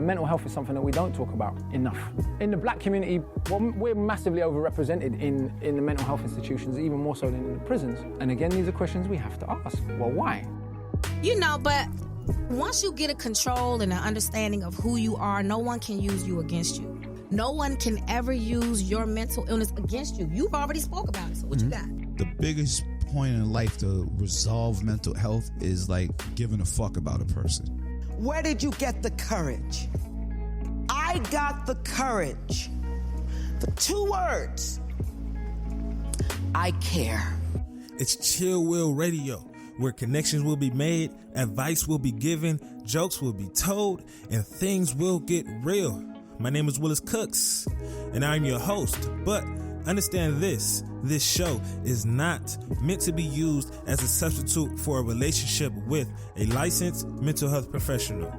mental health is something that we don't talk about enough. In the black community, well, we're massively overrepresented in the mental health institutions, even more so than in the prisons. And again, these are questions we have to ask. Well, why? But once you get a control and an understanding of who you are, no one can use you against you. No one can ever use your mental illness against you. You've already spoke about it, so what you got? The biggest point in life to resolve mental health is like giving a fuck about a person. Where did you get the courage? I got the courage for 2 words. I care. It's Chill Will Radio, where connections will be made, advice will be given, jokes will be told, and things will get real. My name is Willis Cooks, and I'm your host. But understand this show is not meant to be used as a substitute for a relationship with a licensed mental health professional.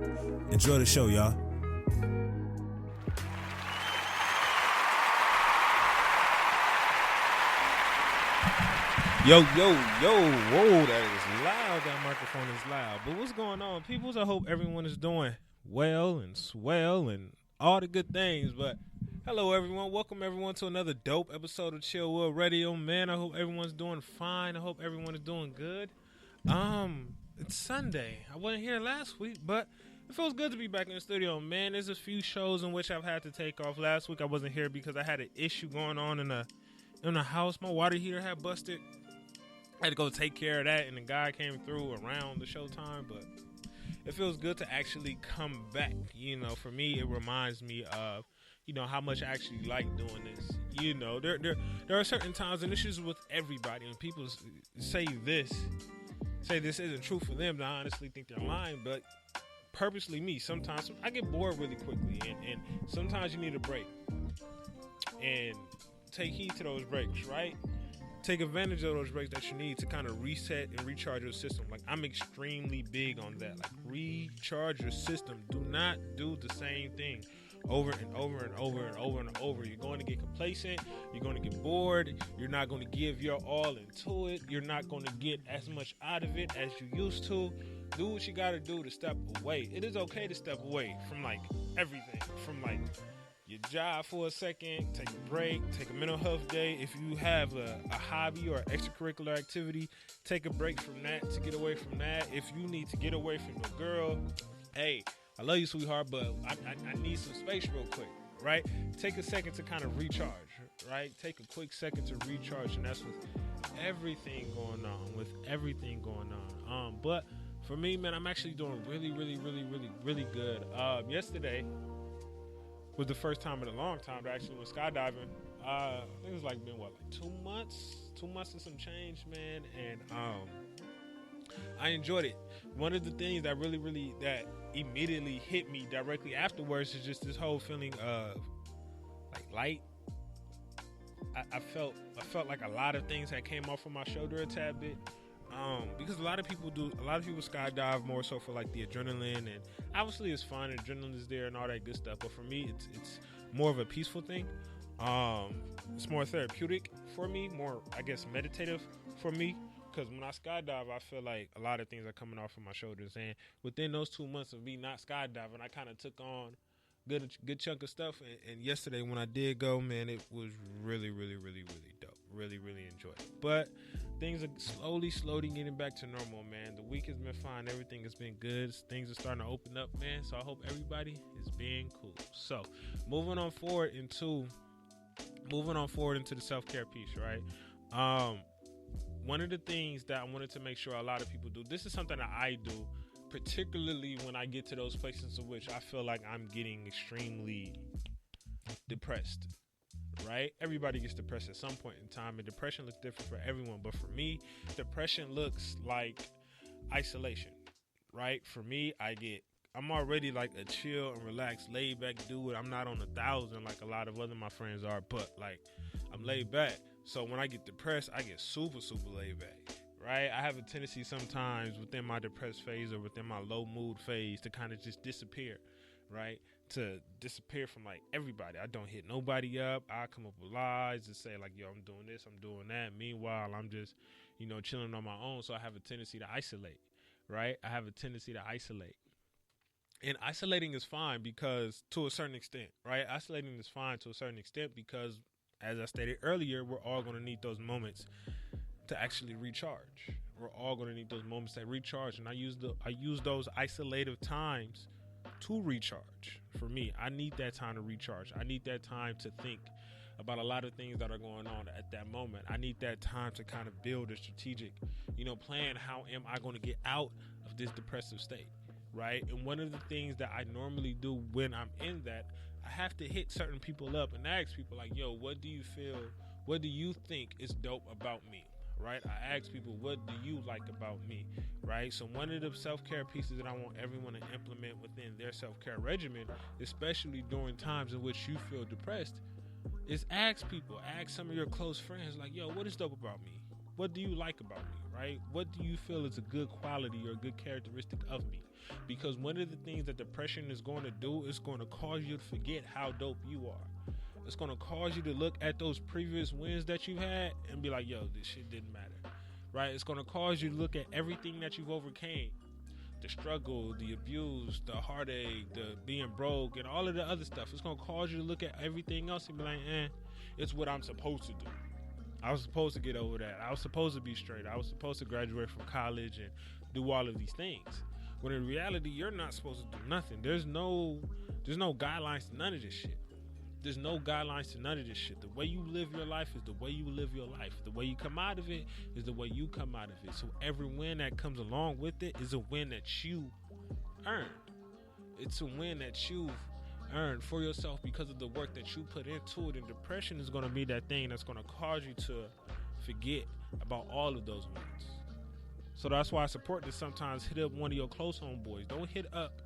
Enjoy the show, y'all. Yo, whoa, that is loud. That microphone is loud. But what's going on, peoples? I hope everyone is doing well and swell and all the good things. But hello, everyone. Welcome, everyone, to another dope episode of Chill Will Radio. Man, I hope everyone's doing fine. I hope everyone is doing good. It's Sunday. I wasn't here last week, but it feels good to be back in the studio. Man, there's a few shows in which I've had to take off. Last week I wasn't here because I had an issue going on in the house. My water heater had busted. I had to go take care of that, and the guy came through around the showtime, but it feels good to actually come back. For me, it reminds me of, how much I actually like doing this. There are certain times, and this is with everybody, and people say this isn't true for them, I honestly think they're lying, but purposely me, sometimes I get bored really quickly, and sometimes you need a break, and take heed to those breaks, right? Take advantage of those breaks that you need to kind of reset and recharge your system. Like, I'm extremely big on that. Like, recharge your system. Do not do the same thing over and over and over and over and over. You're going to get complacent. You're going to get bored. You're not going to give your all into it. You're not going to get as much out of it as you used to. Do what you got to do to step away. It is okay to step away from, like, everything. From, like, your job for a second, take a break, take a mental health day. If you have a hobby or extracurricular activity, take a break from that to get away from that. If you need to get away from your girl, hey, I love you, sweetheart, but I need some space real quick, right? Take a second to kind of recharge, right? Take a quick second to recharge, and that's with everything going on. But for me, man, I'm actually doing really good. Yesterday was the first time in a long time that I actually went skydiving. I think it was been 2 months? 2 months and some change, man. And I enjoyed it. One of the things that that immediately hit me directly afterwards is just this whole feeling of light. I felt like a lot of things had came off of my shoulder a tad bit. Because a lot of people skydive more so for the adrenaline, and obviously it's fun, adrenaline is there and all that good stuff, but for me it's more of a peaceful thing. It's more therapeutic for me, more, I guess, meditative for me, because when I skydive, I feel like a lot of things are coming off of my shoulders, and within those 2 months of me not skydiving, I kind of took on good chunk of stuff, and yesterday when I did go, man, it was really dope. Really enjoyed it. But things are slowly getting back to normal, man. The week has been fine. Everything has been good. Things are starting to open up, man. So I hope everybody is being cool. So moving on forward into the self-care piece, right? One of the things that I wanted to make sure a lot of people do, this is something that I do, particularly when I get to those places in which I feel like I'm getting extremely depressed. Right? Everybody gets depressed at some point in time, and depression looks different for everyone. But for me, depression looks like isolation, right? For me, I'm already a chill and relaxed, laid back dude. I'm not on 1,000 like a lot of other my friends are, but I'm laid back. So when I get depressed, I get super laid back, right? I have a tendency sometimes within my depressed phase or within my low mood phase to kind of just disappear, right? To disappear from everybody. I don't hit nobody up. I come up with lies and say yo, I'm doing this, I'm doing that. Meanwhile, I'm just, chilling on my own. So I have a tendency to isolate, right? And isolating is fine because to a certain extent, right? Isolating is fine to a certain extent because, as I stated earlier, we're all going to need those moments to actually recharge. We're all going to need those moments that recharge. And I use those isolative times to recharge. For me, I need that time to recharge. I need that time to think about a lot of things that are going on at that moment. I need that time to kind of build a strategic, plan. How am I going to get out of this depressive state? Right. And one of the things that I normally do when I'm in that, I have to hit certain people up and ask people like, yo, what do you feel? What do you think is dope about me? Right. I ask people, what do you like about me? Right. So one of the self-care pieces that I want everyone to implement within their self-care regimen, especially during times in which you feel depressed, is ask some of your close friends like, yo, what is dope about me? What do you like about me? Right? What do you feel is a good quality or a good characteristic of me? Because one of the things that depression is going to do is going to cause you to forget how dope you are. It's going to cause you to look at those previous wins that you had and be like, yo, this shit didn't matter. Right? It's going to cause you to look at everything that you've overcame. The struggle, the abuse, the heartache, the being broke, and all of the other stuff. It's going to cause you to look at everything else and be like, it's what I'm supposed to do. I was supposed to get over that. I was supposed to be straight. I was supposed to graduate from college and do all of these things. When in reality, you're not supposed to do nothing. There's no guidelines to none of this shit. There's no guidelines to none of this shit. The way you live your life is the way you live your life. The way you come out of it is the way you come out of it. So every win that comes along with it is a win that you earned. It's a win that you've earned for yourself because of the work that you put into it. And depression is going to be that thing that's going to cause you to forget about all of those wins. So that's why I support this. Sometimes hit up one of your close homeboys. Don't hit up,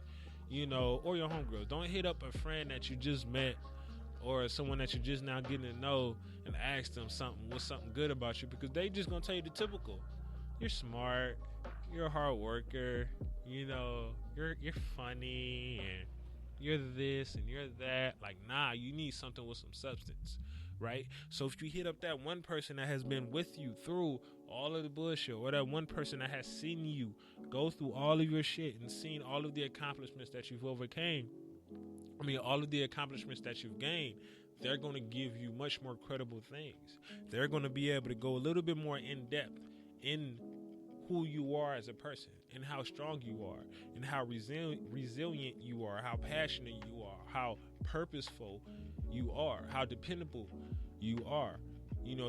or your homegirls. Don't hit up a friend that you just met or someone that you're just now getting to know and ask them what's something good about you, because they just going to tell you the typical. You're smart. You're a hard worker. You're funny and you're this and you're that. Like, nah, you need something with some substance, right? So if you hit up that one person that has been with you through all of the bullshit, or that one person that has seen you go through all of your shit and seen all of the accomplishments that you've overcame, all of the accomplishments that you've gained, they're going to give you much more credible things. They're going to be able to go a little bit more in depth in who you are as a person, and how strong you are, and how resilient you are, how passionate you are, how purposeful you are, how dependable you are.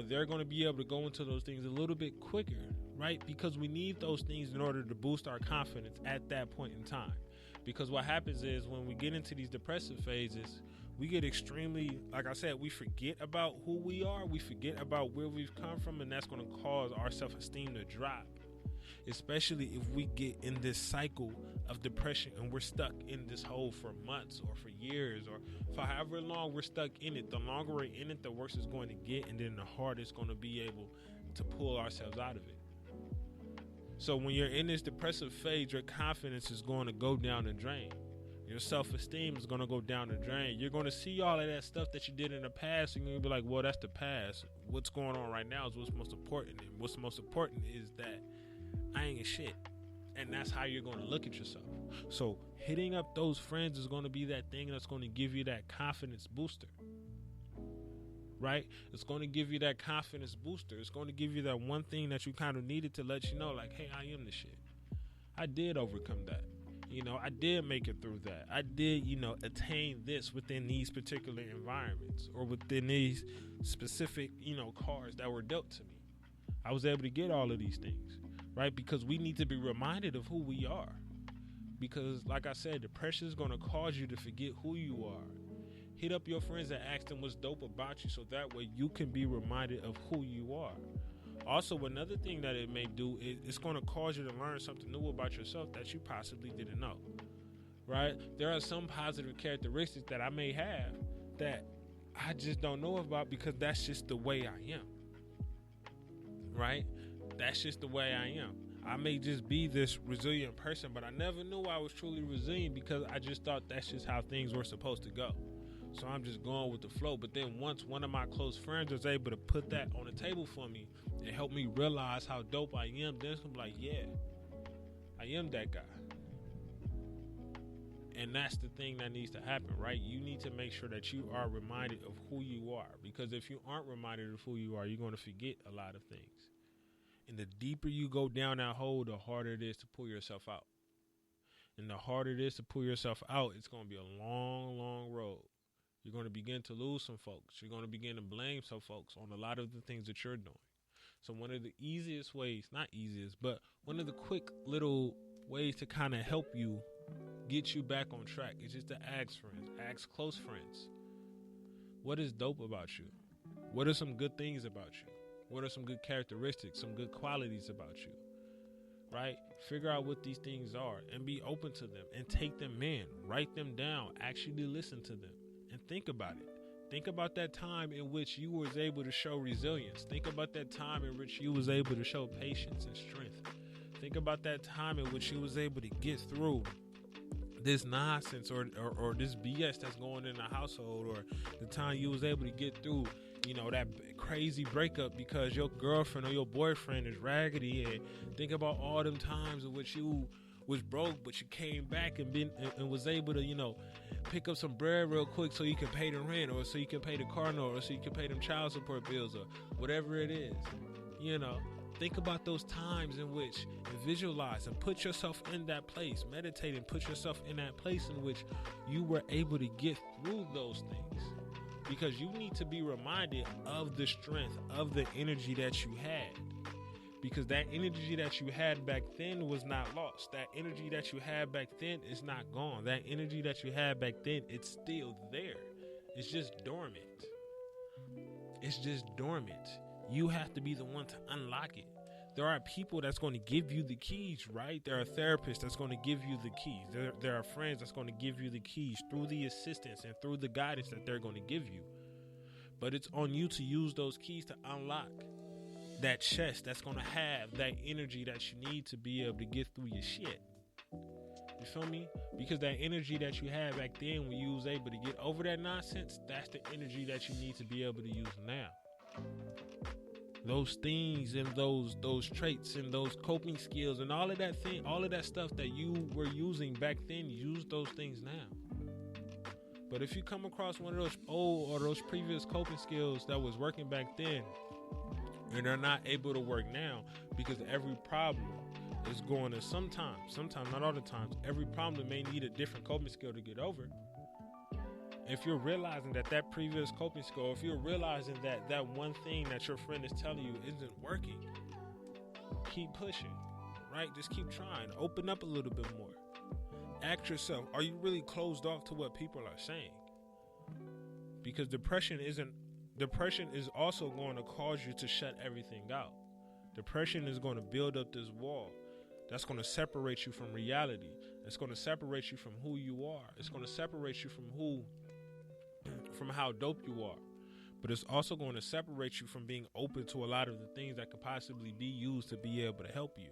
They're going to be able to go into those things a little bit quicker, right? Because we need those things in order to boost our confidence at that point in time. Because what happens is when we get into these depressive phases, we get extremely, like I said, we forget about who we are. We forget about where we've come from, and that's going to cause our self-esteem to drop. Especially if we get in this cycle of depression and we're stuck in this hole for months or for years or for however long we're stuck in it. The longer we're in it, the worse it's going to get, and then the harder it's going to be able to pull ourselves out of it. So when you're in this depressive phase, your confidence is going to go down the drain. Your self-esteem is going to go down the drain. You're going to see all of that stuff that you did in the past, and you're going to be like, well, that's the past. What's going on right now is what's most important. And what's most important is that I ain't a shit. And that's how you're going to look at yourself. So hitting up those friends is going to be that thing that's going to give you that confidence booster. Right? It's going to give you that confidence booster. It's going to give you that one thing that you kind of needed to let you know, like, hey, I am the shit. I did overcome that. I did make it through that. I did, attain this within these particular environments or within these specific, cards that were dealt to me. I was able to get all of these things. Right? Because we need to be reminded of who we are. Because, like I said, depression is going to cause you to forget who you are. Hit up your friends and ask them what's dope about you, so that way you can be reminded of who you are. Also, another thing that it may do is it's going to cause you to learn something new about yourself that you possibly didn't know. Right? There are some positive characteristics that I may have that I just don't know about because that's just the way I am. Right? That's just the way I am. I may just be this resilient person, but I never knew I was truly resilient because I just thought that's just how things were supposed to go. So I'm just going with the flow. But then once one of my close friends was able to put that on the table for me and help me realize how dope I am, then I'm like, yeah, I am that guy. And that's the thing that needs to happen, right? You need to make sure that you are reminded of who you are. Because if you aren't reminded of who you are, you're going to forget a lot of things. And the deeper you go down that hole, the harder it is to pull yourself out. And the harder it is to pull yourself out, it's going to be a long, long road. You're going to begin to lose some folks. You're going to begin to blame some folks on a lot of the things that you're doing. So one of the easiest ways, not easiest, but one of the quick little ways to kind of help you get you back on track is just to ask friends, ask close friends. What is dope about you? What are some good things about you? What are some good characteristics, some good qualities about you? Right? Figure out what these things are and be open to them and take them in. Write them down. Actually listen to them and think about it. Think about that time in which you was able to show resilience. Think about that time in which you was able to show patience and strength. Think about that time in which you was able to get through this nonsense or this BS that's going in the household, or the time you was able to get through, you know, that crazy breakup because your girlfriend or your boyfriend is raggedy. And think about all them times in which you was broke, but you came back and was able to, you know, pick up some bread real quick so you can pay the rent, or so you can pay the car note, or so you can pay them child support bills, or whatever it is. You know, think about those times in which, and visualize and put yourself in that place. Meditate and put yourself in that place in which you were able to get through those things. Because you need to be reminded of the strength, of the energy that you had. Because that energy that you had back then was not lost. That energy that you had back then is not gone. That energy that you had back then, it's still there. It's just dormant. It's just dormant. You have to be the one to unlock it. There are people that's going to give you the keys, right? There are therapists that's going to give you the keys. There are friends that's going to give you the keys through the assistance and through the guidance that they're going to give you. But it's on you to use those keys to unlock that chest that's going to have that energy that you need to be able to get through your shit. You feel me? Because that energy that you had back then when you was able to get over that nonsense, that's the energy that you need to be able to use now. Those things and those traits and those coping skills and all of that stuff that you were using back then, use those things now. But if you come across one of those old or those previous coping skills that was working back then, and they're not able to work now, because every problem is going to sometimes, not all the times, every problem may need a different coping skill to get over. If you're realizing that previous coping skill, if you're realizing that one thing that your friend is telling you isn't working, keep pushing, right? Just keep trying. Open up a little bit more. Ask yourself, are you really closed off to what people are saying? Because depression is also going to cause you to shut everything out. Depression is going to build up this wall that's going to separate you from reality. It's going to separate you from who you are. It's going to separate you from how dope you are. But it's also going to separate you from being open to a lot of the things that could possibly be used to be able to help you.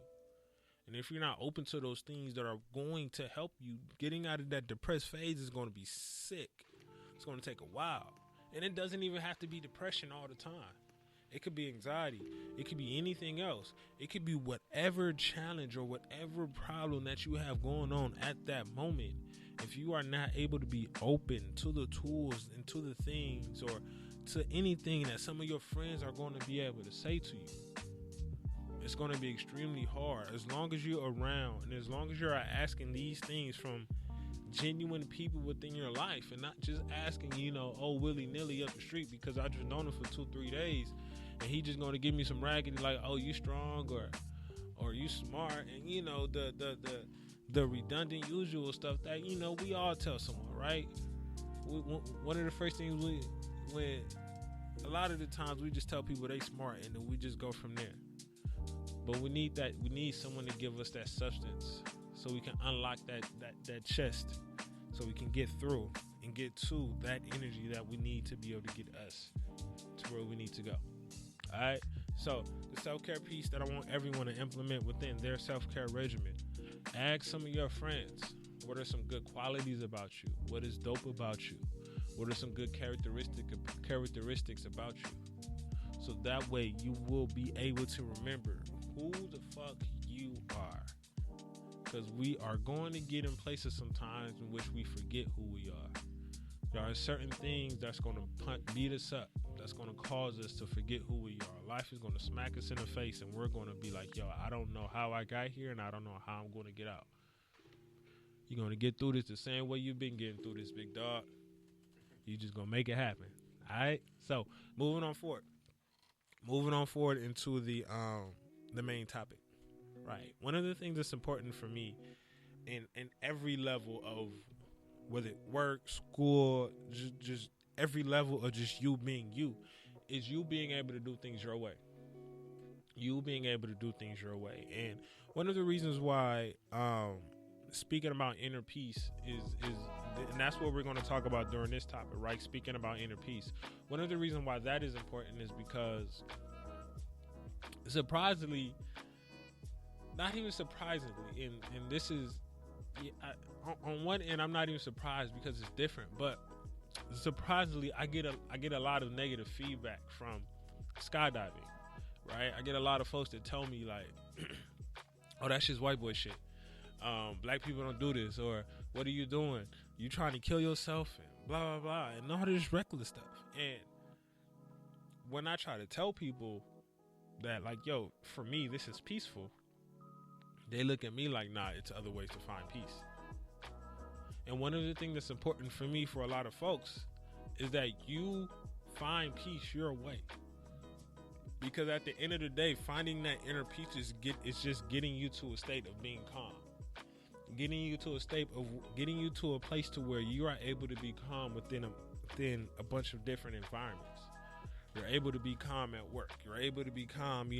And if you're not open to those things that are going to help you, getting out of that depressed phase is going to be sick. It's going to take a while. And it doesn't even have to be depression all the time. It could be anxiety. It could be anything else. It could be whatever challenge or whatever problem that you have going on at that moment. If you are not able to be open to the tools and to the things or to anything that some of your friends are going to be able to say to you, it's going to be extremely hard. As long as you're around and as long as you're asking these things from genuine people within your life and not just asking, willy-nilly up the street because I just known him for 2-3 days and he just going to give me some raggedy like, oh, you strong or you smart, and the redundant usual stuff that we all tell someone, right? One of the first things when a lot of the times we just tell people they smart and then we just go from there. But we need someone to give us that substance so we can unlock that chest, so we can get through and get to that energy that we need to be able to get us to where we need to go. All right. So the self-care piece that I want everyone to implement within their self-care regimen. Ask some of your friends, what are some good qualities about you? What is dope about you? What are some good characteristics about you? So that way you will be able to remember who the fuck you are. because we are going to get in places sometimes in which we forget who we are. There are certain things that's going to beat us up, that's going to cause us to forget who we are. Life is going to smack us in the face, and we're going to be like, yo, I don't know how I got here, and I don't know how I'm going to get out. You're going to get through this the same way you've been getting through this, big dog. You just going to make it happen. All right? So, moving on forward. Moving on forward into the main topic. Right. One of the things that's important for me in every level of whether it work, school, just every level of just you being you, is you being able to do things your way. You being able to do things your way. And one of the reasons why speaking about inner peace is and that's what we're going to talk about during this topic, right? Speaking about inner peace. One of the reasons why that is important is because surprisingly, not even surprisingly, and this is, on one end, I'm not even surprised because it's different, but surprisingly, I get a lot of negative feedback from skydiving, right? I get a lot of folks that tell me like, oh, that's just white boy shit. Black people don't do this, or what are you doing? You trying to kill yourself, and blah, blah, blah, and all this reckless stuff. And when I try to tell people that, like, yo, for me, this is peaceful, they look at me like, nah, it's other ways to find peace. And one of the things that's important for me, for a lot of folks, is that you find peace your way. Because at the end of the day, finding that inner peace is just getting you to a state of being calm. Getting you to a place to where you are able to be calm within a bunch of different environments. You're able to be calm at work. You're able to be calm,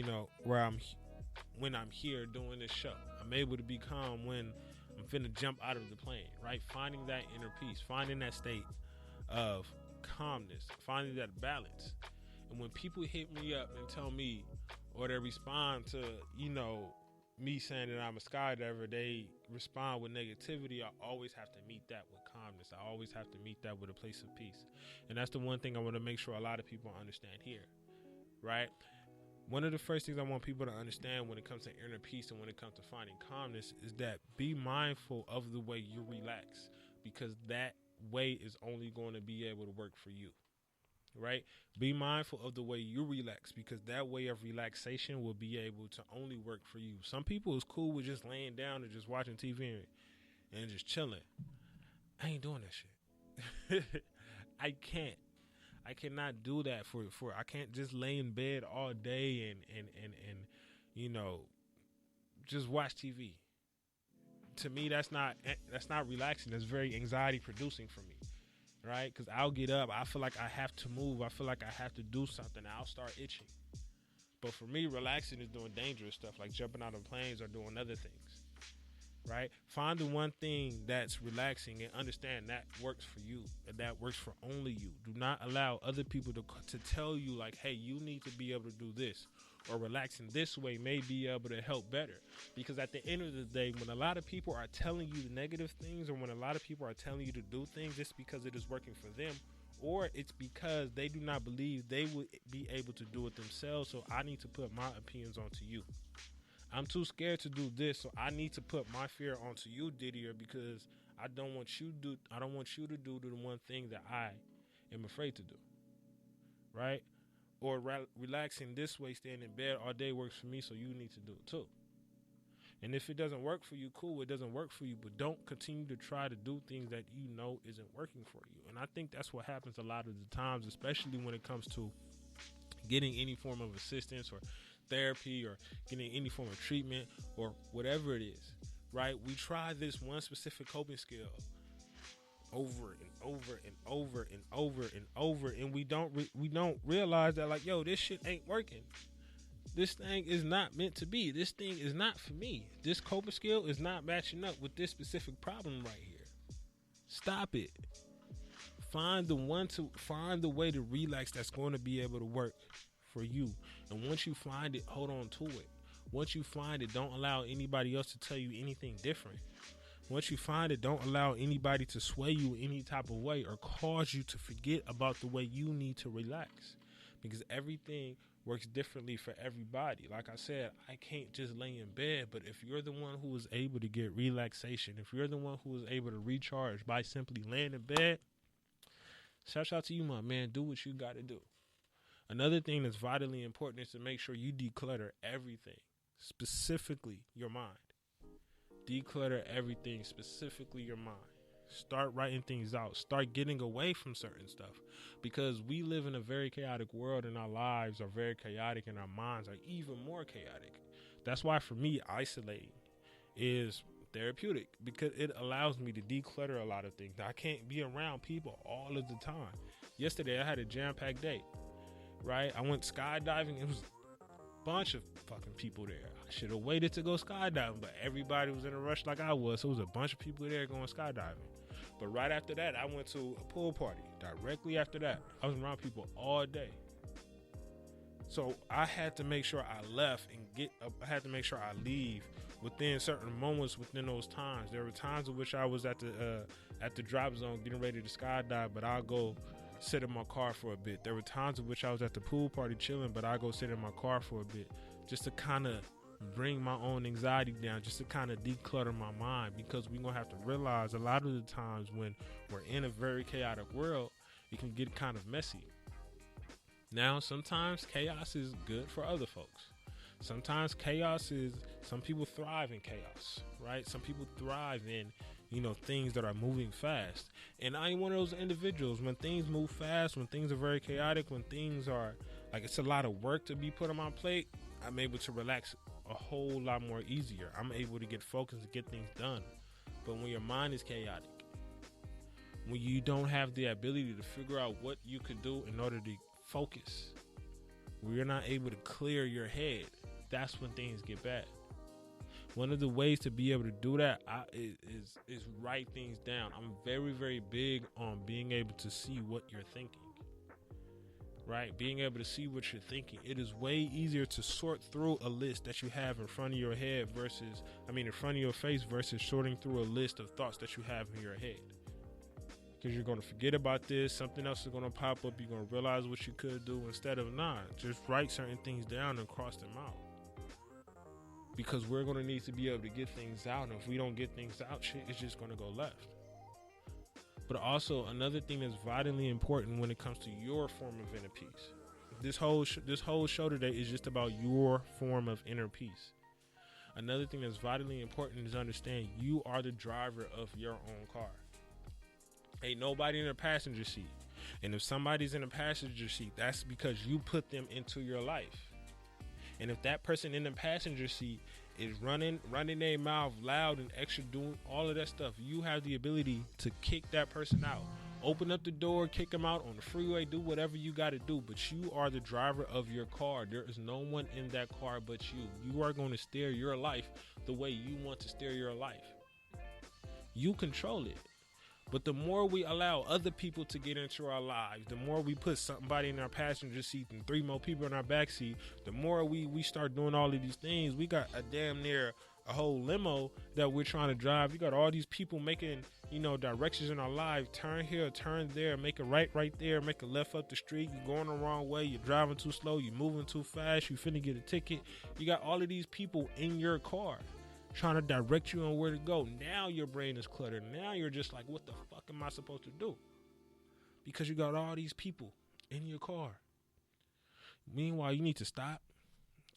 when I'm here doing this show. I'm able to be calm when I'm finna jump out of the plane, right? Finding that inner peace, finding that state of calmness, finding that balance. And when people hit me up and tell me, or they respond to, me saying that I'm a skydiver, they respond with negativity, I always have to meet that with calmness. I always have to meet that with a place of peace. And that's the one thing I want to make sure a lot of people understand here, right? One of the first things I want people to understand when it comes to inner peace and when it comes to finding calmness is that be mindful of the way you relax, because that way is only going to be able to work for you, right? Be mindful of the way you relax, because that way of relaxation will be able to only work for you. Some people is cool with just laying down and just watching TV and just chilling. I ain't doing that shit. I cannot do that for I can't just lay in bed all day and just watch TV. To me, that's not relaxing. That's very anxiety producing for me, right? Because I'll get up, I feel like I have to move, I feel like I have to do something, I'll start itching. But for me, relaxing is doing dangerous stuff like jumping out of planes or doing other things, right? Find the one thing that's relaxing and understand that works for you and that works for only you. Do not allow other people to tell you like, hey, you need to be able to do this, or relaxing this way may be able to help better. Because at the end of the day, when a lot of people are telling you the negative things, or when a lot of people are telling you to do things, it's because it is working for them, or it's because they do not believe they would be able to do it themselves. So I need to put my opinions onto you. I'm too scared to do this, so I need to put my fear onto you, Didier, because I don't want you to do the one thing that I am afraid to do, right? Or relaxing this way, staying in bed all day works for me, so you need to do it too. And if it doesn't work for you, cool, it doesn't work for you, but don't continue to try to do things that you know isn't working for you. And I think that's what happens a lot of the times, especially when it comes to getting any form of assistance or therapy or getting any form of treatment or whatever it is, right? We try this one specific coping skill over and over and over and over and over, and we don't realize that, like, yo, this shit ain't working. This thing is not meant to be. This thing is not for me. This coping skill is not matching up with this specific problem right here. Stop it. Find the way to relax that's going to be able to work for you. And once you find it, hold on to it. Once you find it, don't allow anybody else to tell you anything different. Once you find it, don't allow anybody to sway you any type of way or cause you to forget about the way you need to relax. Because everything works differently for everybody. Like I said, I can't just lay in bed, but if you're the one who is able to get relaxation, if you're the one who is able to recharge by simply laying in bed, shout out to you, my man. Do what you got to do. Another thing that's vitally important is to make sure you declutter everything, specifically your mind. Declutter everything, specifically your mind. Start writing things out. Start getting away from certain stuff, because we live in a very chaotic world and our lives are very chaotic and our minds are even more chaotic. That's why for me, isolating is therapeutic, because it allows me to declutter a lot of things. I can't be around people all of the time. Yesterday, I had a jam-packed day, right? I went skydiving. It was a bunch of fucking people there. I should have waited to go skydiving, but everybody was in a rush like I was. So it was a bunch of people there going skydiving. But right after that, I went to a pool party. Directly after that, I was around people all day. So I had to make sure I left and I had to make sure I leave within certain moments within those times. There were times in which I was at the drop zone getting ready to skydive, but I'll go sit in my car for a bit. There were times in which I was at the pool party chilling, but I go sit in my car for a bit just to kind of bring my own anxiety down, just to kind of declutter my mind, because we're going to have to realize a lot of the times when we're in a very chaotic world, it can get kind of messy. Now, sometimes chaos is good for other folks. Sometimes some people thrive in chaos, right? Some people thrive in, things that are moving fast. And I am one of those individuals. When things move fast, when things are very chaotic, when things are like it's a lot of work to be put on my plate, I'm able to relax a whole lot more easier. I'm able to get focused and get things done. But when your mind is chaotic, when you don't have the ability to figure out what you could do in order to focus, when you're not able to clear your head, that's when things get bad. One of the ways to be able to do that is write things down. I'm very, very big on being able to see what you're thinking. Right? Being able to see what you're thinking. It is way easier to sort through a list that you have in front of your head in front of your face versus sorting through a list of thoughts that you have in your head. Because you're going to forget about this, something else is going to pop up, you're going to realize what you could do instead of not. Just write certain things down and cross them out. Because we're going to need to be able to get things out, and if we don't get things out, shit is just going to go left. But also, another thing that's vitally important when it comes to your form of inner peace. This whole show today is just about your form of inner peace. Another thing that's vitally important is understand you are the driver of your own car. Ain't nobody in the passenger seat. And if somebody's in the passenger seat, that's because you put them into your life. And if that person in the passenger seat is running their mouth loud and extra, doing all of that stuff, you have the ability to kick that person out. Open up the door, kick them out on the freeway, do whatever you got to do, but you are the driver of your car. There is no one in that car but you. You are going to steer your life the way you want to steer your life. You control it. But the more we allow other people to get into our lives, the more we put somebody in our passenger seat and 3 more people in our back seat, the more we start doing all of these things. We got a damn near a whole limo that we're trying to drive. You got all these people making, directions in our life. Turn here, turn there, make a right there, make a left up the street. You're going the wrong way. You're driving too slow. You're moving too fast. You finna get a ticket. You got all of these people in your car trying to direct you on where to go. Now your brain is cluttered. Now you're just like, what the fuck am I supposed to do? Because you got all these people in your car. Meanwhile, you need to stop,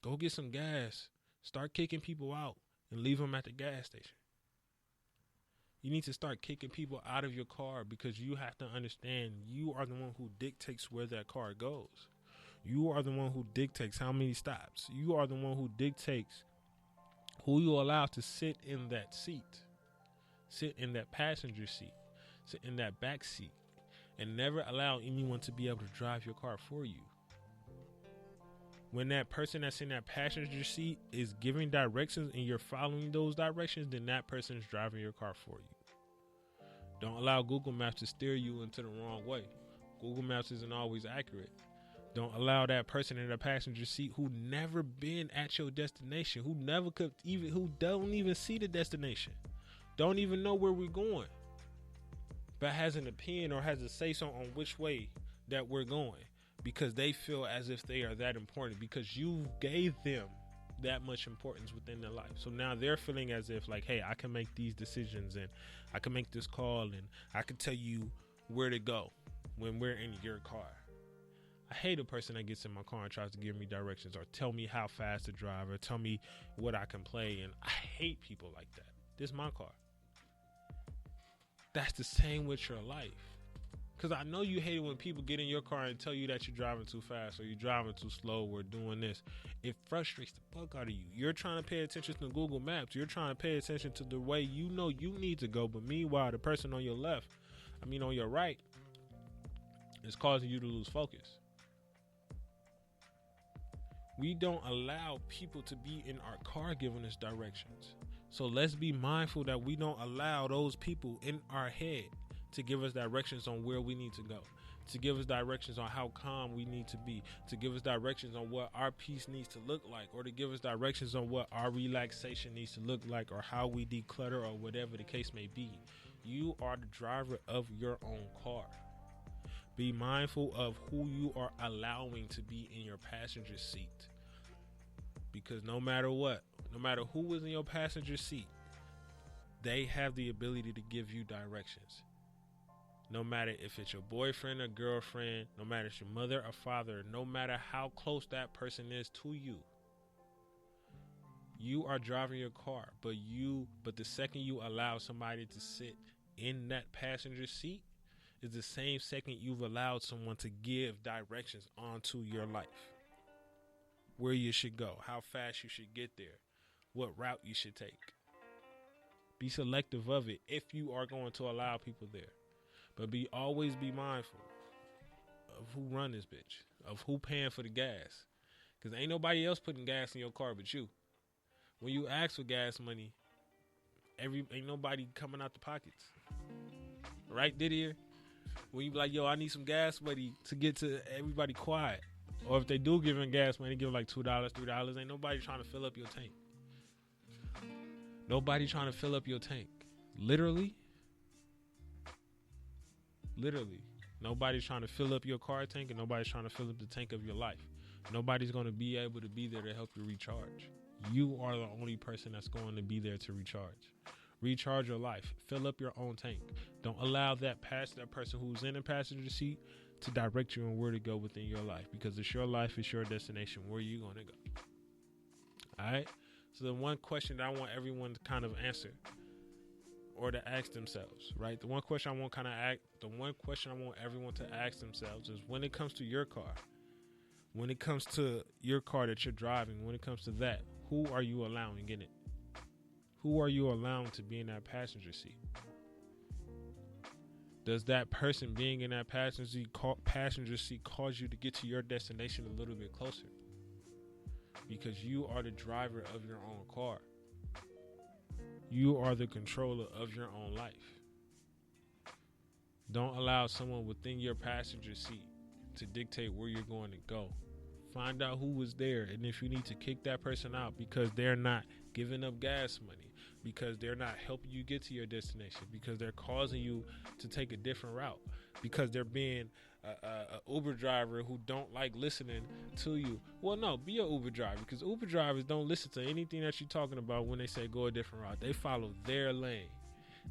go get some gas, start kicking people out, and leave them at the gas station. You need to start kicking people out of your car, because you have to understand you are the one who dictates where that car goes. You are the one who dictates how many stops. You are the one who dictates who you allow to sit in that seat, sit in that passenger seat, sit in that back seat, and never allow anyone to be able to drive your car for you. When that person that's in that passenger seat is giving directions and you're following those directions, then that person is driving your car for you. Don't allow Google Maps to steer you into the wrong way. Google Maps isn't always accurate. Don't allow that person in the passenger seat who never been at your destination, who don't even see the destination, don't even know where we're going, but has an opinion or has a say-so on which way that we're going. because they feel as if they are that important because you gave them that much importance within their life. So now they're feeling as if like, hey, I can make these decisions and I can make this call and I can tell you where to go when we're in your car. I hate a person that gets in my car and tries to give me directions or tell me how fast to drive or tell me what I can play. And I hate people like that. This is my car. That's the same with your life. Because I know you hate it when people get in your car and tell you that you're driving too fast or you're driving too slow or doing this. It frustrates the fuck out of you. You're trying to pay attention to Google Maps. You're trying to pay attention to the way you know you need to go. But meanwhile, the person on your on your right, is causing you to lose focus. We don't allow people to be in our car giving us directions. So let's be mindful that we don't allow those people in our head to give us directions on where we need to go, to give us directions on how calm we need to be, to give us directions on what our peace needs to look like, or to give us directions on what our relaxation needs to look like, or how we declutter, or whatever the case may be. You are the driver of your own car. Be mindful of who you are allowing to be in your passenger seat. Because no matter what, no matter who is in your passenger seat, they have the ability to give you directions. No matter if it's your boyfriend or girlfriend, no matter if it's your mother or father, no matter how close that person is to you, you are driving your car. But the second you allow somebody to sit in that passenger seat is the same second you've allowed someone to give directions onto your life. Where you should go, how fast you should get there, what route you should take. Be selective of it if you are going to allow people there. But always be mindful of who run this bitch, of who paying for the gas. Because ain't nobody else putting gas in your car but you. When you ask for gas money, ain't nobody coming out the pockets. Right, Didier? When you be like, yo, I need some gas money to get to everybody quiet. Or if they do give him gas money, give like $2, $3. Ain't nobody trying to fill up your tank. Nobody trying to fill up your tank. Literally. Nobody's trying to fill up your car tank, and nobody's trying to fill up the tank of your life. Nobody's going to be able to be there to help you recharge. You are the only person that's going to be there to recharge. Recharge your life. Fill up your own tank. Don't allow that person who's in the passenger seat to direct you on where to go within your life, because it's your life, it's your destination. Where are you going to go? All right. So the one question that I want everyone to kind of answer, or to ask themselves, right? The one question I want everyone to ask themselves is, when it comes to your car, when it comes to your car that you're driving, when it comes to that, who are you allowing in it? Who are you allowing to be in that passenger seat? Does that person being in that passenger seat cause you to get to your destination a little bit closer? Because you are the driver of your own car. You are the controller of your own life. Don't allow someone within your passenger seat to dictate where you're going to go. Find out who was there, and if you need to kick that person out because they're not giving up gas money, because they're not helping you get to your destination, because they're causing you to take a different route, because they're being a Uber driver who don't like listening to you. Well, no, be an Uber driver, because Uber drivers don't listen to anything that you're talking about when they say go a different route. They follow their lane.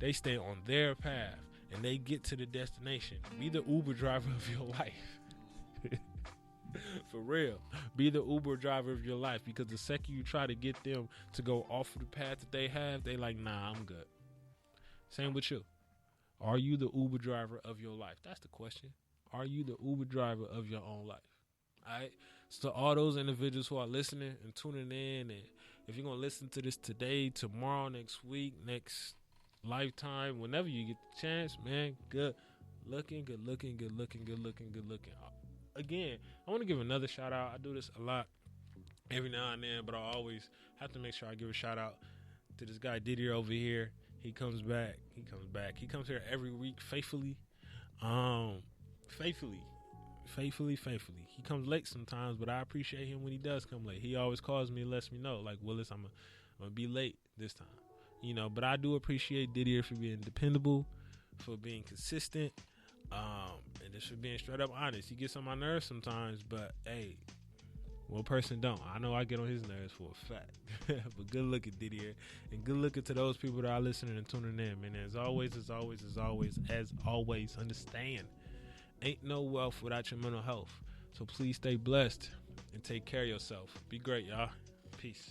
They stay on their path, and they get to the destination. Be the Uber driver of your life. For real. Be the Uber driver of your life, because the second you try to get them to go off of the path that they have, they like, nah, I'm good. Same with you. Are you the Uber driver of your life? That's the question. Are you the Uber driver of your own life? All right. So all those individuals who are listening and tuning in, and if you're going to listen to this today, tomorrow, next week, next lifetime, whenever you get the chance, man, good looking. Again, I want to give another shout out. I do this a lot every now and then, but I always have to make sure I give a shout out to this guy Didier over here. He comes back. He comes here every week faithfully. Faithfully. He comes late sometimes, but I appreciate him when he does come late. He always calls me and lets me know, like, Willis, I'm gonna be late this time. You know, but I do appreciate Didier for being dependable, for being consistent. And just for being straight up honest, he gets on my nerves sometimes, but hey, one person don't. I know I get on his nerves for a fact. But good looking, Didier. And good looking to those people that are listening and tuning in, man. As always, understand, ain't no wealth without your mental health. So please stay blessed and take care of yourself. Be great, y'all. Peace.